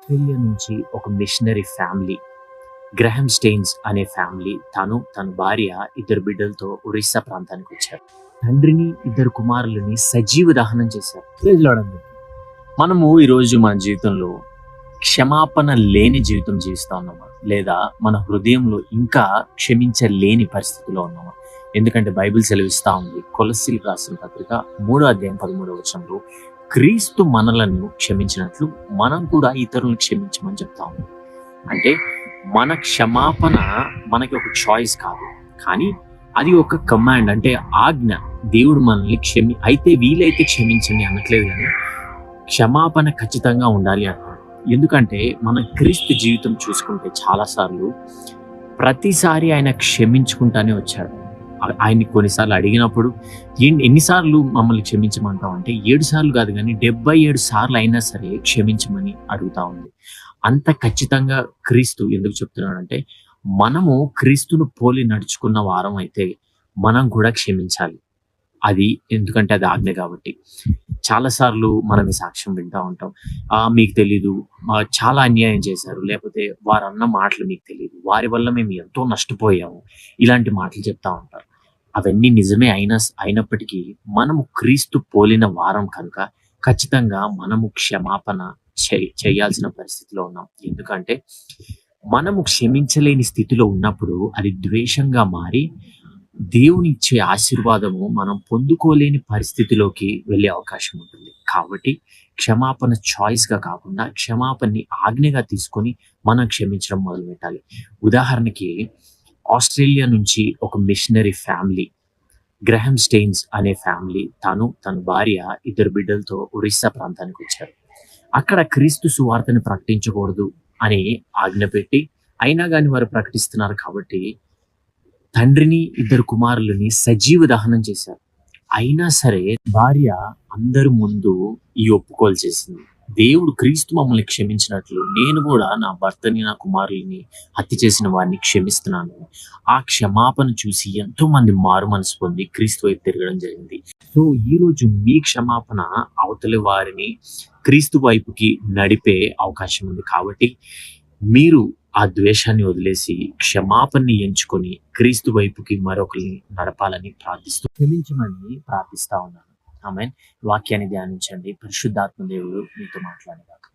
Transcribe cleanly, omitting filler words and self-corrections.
Australia నుంచి ఒక machinery family, గ్రహం స్టెయిన్స్ అనే ఫ్యామిలీ, తన భార్య, ఇద్దరు బిడ్డలతో ఒరిస్సా ప్రాంతానికి వచ్చారు. తండ్రిని, ఇద్దరు కుమారులని సజీవ దహనం చేశారు. ప్రైజ్ లార్డ్ అందరికీ. మనము ఈరోజు మన జీవితంలో క్షమాపణ లేని జీవితం జీవిస్తా ఉన్నామా, లేదా మన హృదయంలో ఇంకా క్షమించలేని పరిస్థితిలో ఉన్నామా? ఎందుకంటే బైబిల్ సెలవిస్తా ఉంది, కొలస్సీలకు రాసిన పత్రిక 3:13 క్రీస్తు మనలను క్షమించినట్లు మనం కూడా ఇతరులను క్షమించమని చెప్తా ఉంది. అంటే మన క్షమాపణ మనకి ఒక చాయిస్ కాదు, కానీ అది ఒక కమాండ్, అంటే ఆజ్ఞ. దేవుడు మనల్ని అయితే వీలైతే క్షమించండి అనట్లేదు, కానీ క్షమాపణ ఖచ్చితంగా ఉండాలి అంటాడు. ఎందుకంటే మన క్రీస్తు జీవితం చూసుకుంటే చాలాసార్లు ప్రతిసారి ఆయన క్షమించుకుంటానే వచ్చాడు. ఆయన్ని కొన్నిసార్లు అడిగినప్పుడు ఎన్నిసార్లు మమ్మల్ని క్షమించమంటాం అంటే 7 సార్లు కాదు, కానీ 77 సార్లు అయినా సరే క్షమించమని అడుగుతా ఉంది. అంత ఖచ్చితంగా క్రీస్తు ఎందుకు చెప్తున్నాడంటే, మనము క్రీస్తును పోలి నడుచుకున్న వారం అయితే మనం కూడా క్షమించాలి. అది ఎందుకంటే అది ఆజ్ఞ కాబట్టి. చాలాసార్లు మనం ఈ సాక్ష్యం వింటా ఉంటాం. మీకు తెలీదు, చాలా అన్యాయం చేశారు, లేకపోతే వారు అన్న మాటలు మీకు తెలియదు, వారి వల్ల మేము ఎంతో నష్టపోయాము, ఇలాంటి మాటలు చెప్తా ఉంటారు. అవన్నీ నిజమే అయినప్పటికీ మనము క్రీస్తు పోలిన వారం కనుక ఖచ్చితంగా మనము క్షమాపణ చేయాల్సిన పరిస్థితిలో ఉన్నాం. ఎందుకంటే మనము క్షమించలేని స్థితిలో ఉన్నప్పుడు అది ద్వేషంగా మారి దేవుని ఇచ్చే ఆశీర్వాదము మనం పొందుకోలేని పరిస్థితిలోకి వెళ్ళే అవకాశం ఉంటుంది. కాబట్టి క్షమాపణ చాయిస్గా కాకుండా క్షమాపణని ఆజ్ఞగా తీసుకొని మనం క్షమించడం మొదలు పెట్టాలి. ఉదాహరణకి ఆస్ట్రేలియా నుంచి ఒక మిషనరీ ఫ్యామిలీ, గ్రహం స్టెయిన్స్ అనే ఫ్యామిలీ, తన భార్య, ఇద్దరు బిడ్డలతో ఒరిస్సా ప్రాంతానికి వచ్చారు. అక్కడ క్రీస్తు సువార్తని ప్రకటించకూడదు అని ఆజ్ఞ పెట్టి, అయినా కానీ వారు ప్రకటిస్తున్నారు కాబట్టి తండ్రిని, ఇద్దరు కుమారులని సజీవ దహనం చేశారు. అయినా సరే భార్య అందరి ముందు ఈ ఒప్పుకోలు చేసింది, దేవుడు క్రీస్తు మమ్మల్ని క్షమించినట్లు నేను కూడా నా భర్తని, నా కుమారుల్ని హత్య చేసిన వారిని క్షమిస్తున్నాను. ఆ క్షమాపణ చూసి ఎంతో మంది మారు మనసు పొంది క్రీస్తు వైపు తిరగడం జరిగింది. సో ఈ రోజు మీ క్షమాపణ అవతలి వారిని క్రీస్తు వైపుకి నడిపే అవకాశం ఉంది. కాబట్టి మీరు ఆ ద్వేషాన్ని వదిలేసి క్షమాపణని ఎంచుకొని క్రీస్తు వైపుకి మరొకరిని నడపాలని క్షమించమని ప్రార్థిస్తా ఉన్నాను. ఆమేన్. వాక్యాన్ని ధ్యానించండి. పరిశుద్ధాత్మ దేవుడు మీతో మాట్లాడేదాకా.